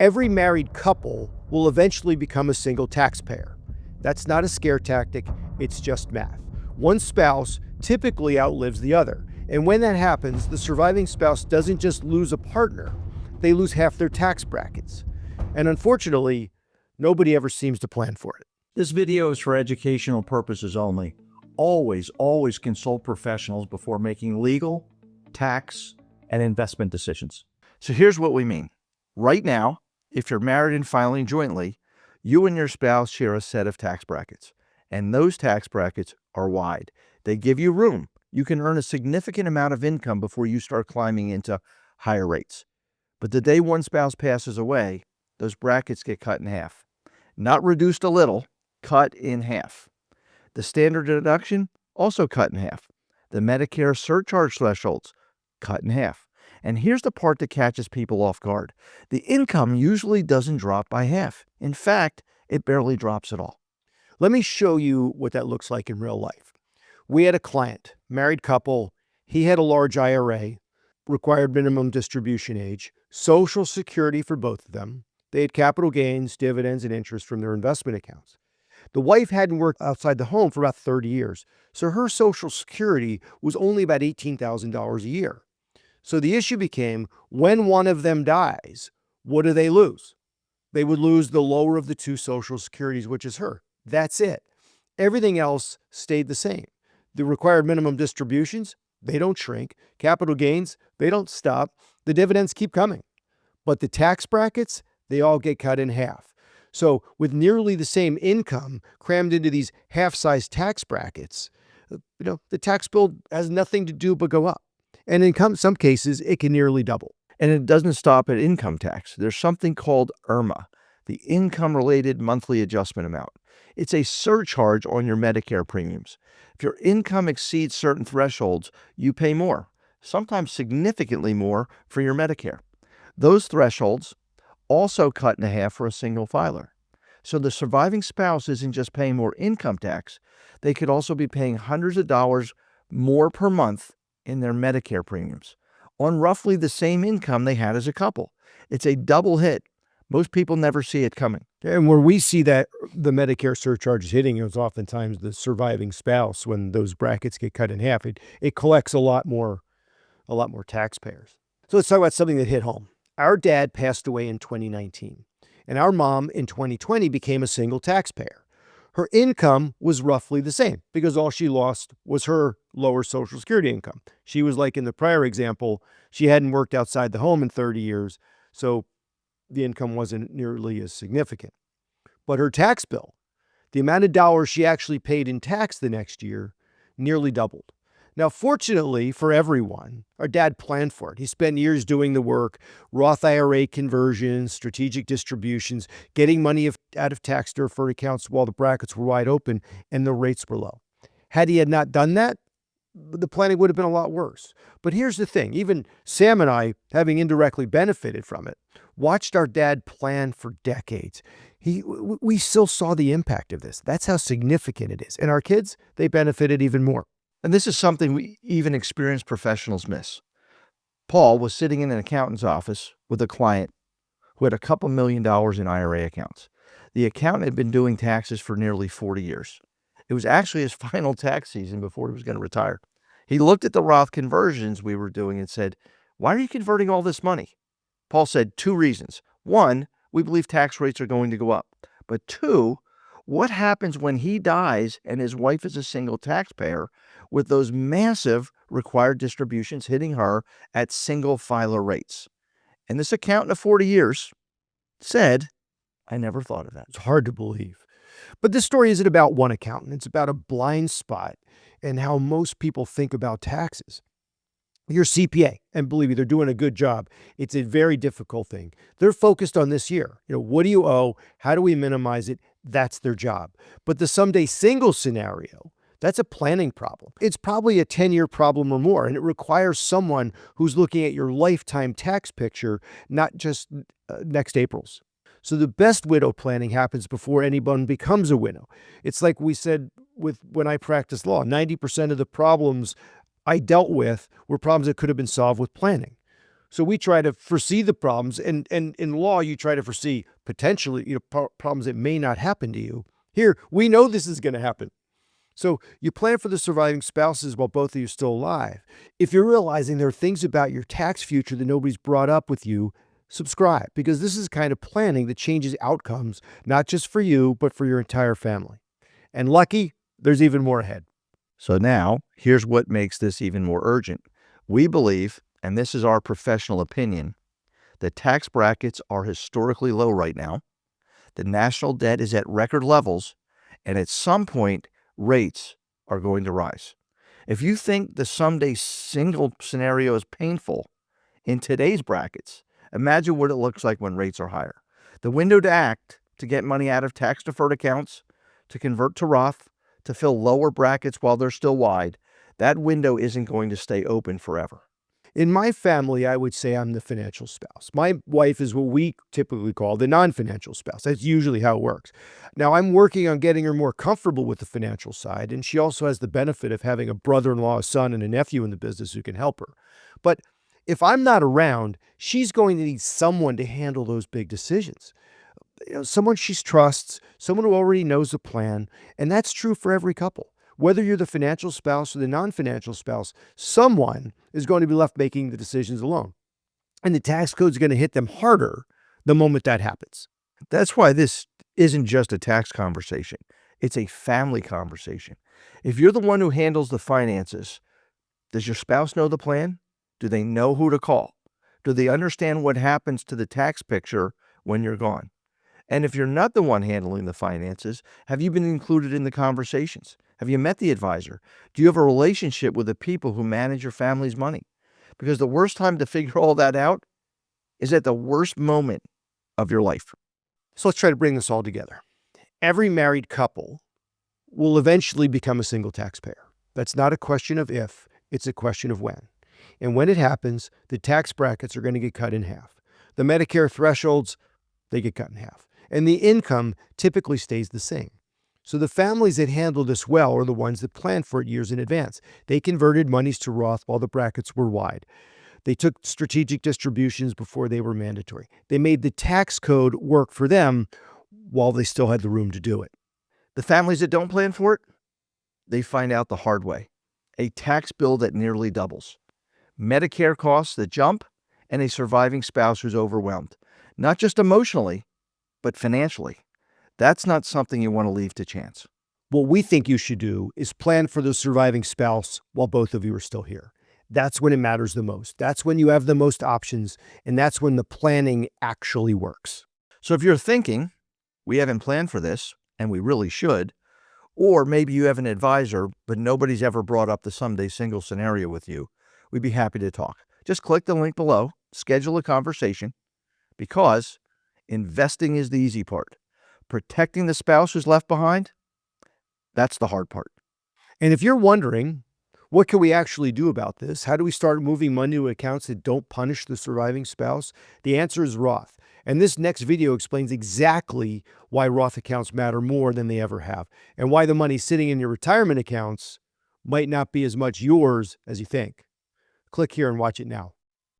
Every married couple will eventually become a single taxpayer. That's not a scare tactic, it's just math. One spouse typically outlives the other, and when that happens, the surviving spouse doesn't just lose a partner, they lose half their tax brackets. And unfortunately, nobody ever seems to plan for it. This video is for educational purposes only. Always consult professionals before making legal, tax, and investment decisions. So here's what we mean. Right now, if you're married and filing jointly, you and your spouse share a set of tax brackets, and those tax brackets are wide. They give you room. You can earn a significant amount of income before you start climbing into higher rates. But the day one spouse passes away, those brackets get cut in half. Not reduced a little, cut in half. The standard deduction also cut in half. The Medicare surcharge thresholds cut in half. And here's the part that catches people off guard. The income usually doesn't drop by half. In fact, it barely drops at all. Let me show you what that looks like in real life. We had a client, married couple. He had a large IRA, required minimum distribution age, Social Security for both of them. They had capital gains, dividends, and interest from their investment accounts. The wife hadn't worked outside the home for about 30 years, so her Social Security was only about $18,000 a year. So the issue became, when one of them dies, what do they lose? They would lose the lower of the two Social Securities, which is her. That's it. Everything else stayed the same. The required minimum distributions, they don't shrink. Capital gains, they don't stop. The dividends keep coming. But the tax brackets, they all get cut in half. So with nearly the same income crammed into these half-sized tax brackets, the tax bill has nothing to do but go up. And in some cases, it can nearly double. And it doesn't stop at income tax. There's something called IRMAA, the Income-Related Monthly Adjustment Amount. It's a surcharge on your Medicare premiums. If your income exceeds certain thresholds, you pay more, sometimes significantly more for your Medicare. Those thresholds also cut in half for a single filer. So the surviving spouse isn't just paying more income tax, they could also be paying hundreds of dollars more per month in their Medicare premiums on roughly the same income they had as a couple. It's a double hit. Most people never see it coming. And where we see that the Medicare surcharge is hitting is oftentimes the surviving spouse. When those brackets get cut in half, it collects a lot more taxpayers. So let's talk about something that hit home. Our dad passed away in 2019, and our mom in 2020 became a single taxpayer. Her income was roughly the same because all she lost was her lower Social Security income. She was like in the prior example, she hadn't worked outside the home in 30 years, so the income wasn't nearly as significant. But her tax bill, the amount of dollars she actually paid in tax the next year, nearly doubled. Now, fortunately for everyone, our dad planned for it. He spent years doing the work, Roth IRA conversions, strategic distributions, getting money out of tax-deferred accounts while the brackets were wide open and the rates were low. Had he not done that, the planning would have been a lot worse. But here's the thing, even Sam and I, having indirectly benefited from it, watched our dad plan for decades. We still saw the impact of this. That's how significant it is. And our kids, they benefited even more. And this is something we even experienced professionals miss. Paul was sitting in an accountant's office with a client who had a couple $1 million in IRA accounts. The accountant had been doing taxes for nearly 40 years. It was actually his final tax season before he was going to retire. He looked at the Roth conversions we were doing and said, "Why are you converting all this money?" Paul said 2 reasons. 1, we believe tax rates are going to go up. But 2, what happens when he dies and his wife is a single taxpayer with those massive required distributions hitting her at single filer rates? And this accountant of 40 years said, "I never thought of that." It's hard to believe. But this story isn't about one accountant. It's about a blind spot in how most people think about taxes. Your CPA, and believe me, they're doing a good job. It's a very difficult thing. They're focused on this year. What do you owe? How do we minimize it? That's their job. But the someday single scenario, that's a planning problem. It's probably a 10-year problem or more, and it requires someone who's looking at your lifetime tax picture, not just next April's. So the best widow planning happens before anyone becomes a widow. It's like we said when I practiced law, 90% of the problems I dealt with were problems that could have been solved with planning. So we try to foresee the problems, and in law, you try to foresee potentially, problems that may not happen to you. Here, we know this is going to happen. So you plan for the surviving spouses while both of you are still alive. If you're realizing there are things about your tax future that nobody's brought up with you, subscribe, because this is kind of planning that changes outcomes, not just for you, but for your entire family. And lucky, there's even more ahead. So now, here's what makes this even more urgent. We believe, and this is our professional opinion, that tax brackets are historically low right now. The national debt is at record levels, and at some point, rates are going to rise. If you think the someday single scenario is painful in today's brackets, imagine what it looks like when rates are higher. The window to act, to get money out of tax-deferred accounts, to convert to Roth, to fill lower brackets while they're still wide, that window isn't going to stay open forever. In my family, I would say I'm the financial spouse. My wife is what we typically call the non-financial spouse. That's usually how it works. Now, I'm working on getting her more comfortable with the financial side, and she also has the benefit of having a brother-in-law, a son, and a nephew in the business who can help her. But if I'm not around, she's going to need someone to handle those big decisions. Someone she trusts, someone who already knows the plan, and that's true for every couple. Whether you're the financial spouse or the non-financial spouse, someone is going to be left making the decisions alone. And the tax code is going to hit them harder the moment that happens. That's why this isn't just a tax conversation. It's a family conversation. If you're the one who handles the finances, does your spouse know the plan? Do they know who to call? Do they understand what happens to the tax picture when you're gone? And if you're not the one handling the finances, have you been included in the conversations? Have you met the advisor? Do you have a relationship with the people who manage your family's money? Because the worst time to figure all that out is at the worst moment of your life. So let's try to bring this all together. Every married couple will eventually become a single taxpayer. That's not a question of if, it's a question of when. And when it happens, the tax brackets are going to get cut in half. The Medicare thresholds, they get cut in half. And the income typically stays the same. So the families that handle this well are the ones that planned for it years in advance. They converted monies to Roth while the brackets were wide. They took strategic distributions before they were mandatory. They made the tax code work for them while they still had the room to do it. The families that don't plan for it, they find out the hard way. A tax bill that nearly doubles. Medicare costs that jump, and a surviving spouse who's overwhelmed. Not just emotionally, but financially. That's not something you want to leave to chance. What we think you should do is plan for the surviving spouse while both of you are still here. That's when it matters the most. That's when you have the most options, and that's when the planning actually works. So if you're thinking, we haven't planned for this, and we really should, or maybe you have an advisor, but nobody's ever brought up the someday single scenario with you, we'd be happy to talk. Just click the link below, schedule a conversation, because investing is the easy part. Protecting the spouse who's left behind, that's the hard part. And if you're wondering, what can we actually do about this? How do we start moving money to accounts that don't punish the surviving spouse? The answer is Roth. And this next video explains exactly why Roth accounts matter more than they ever have, and why the money sitting in your retirement accounts might not be as much yours as you think. Click here and watch it now.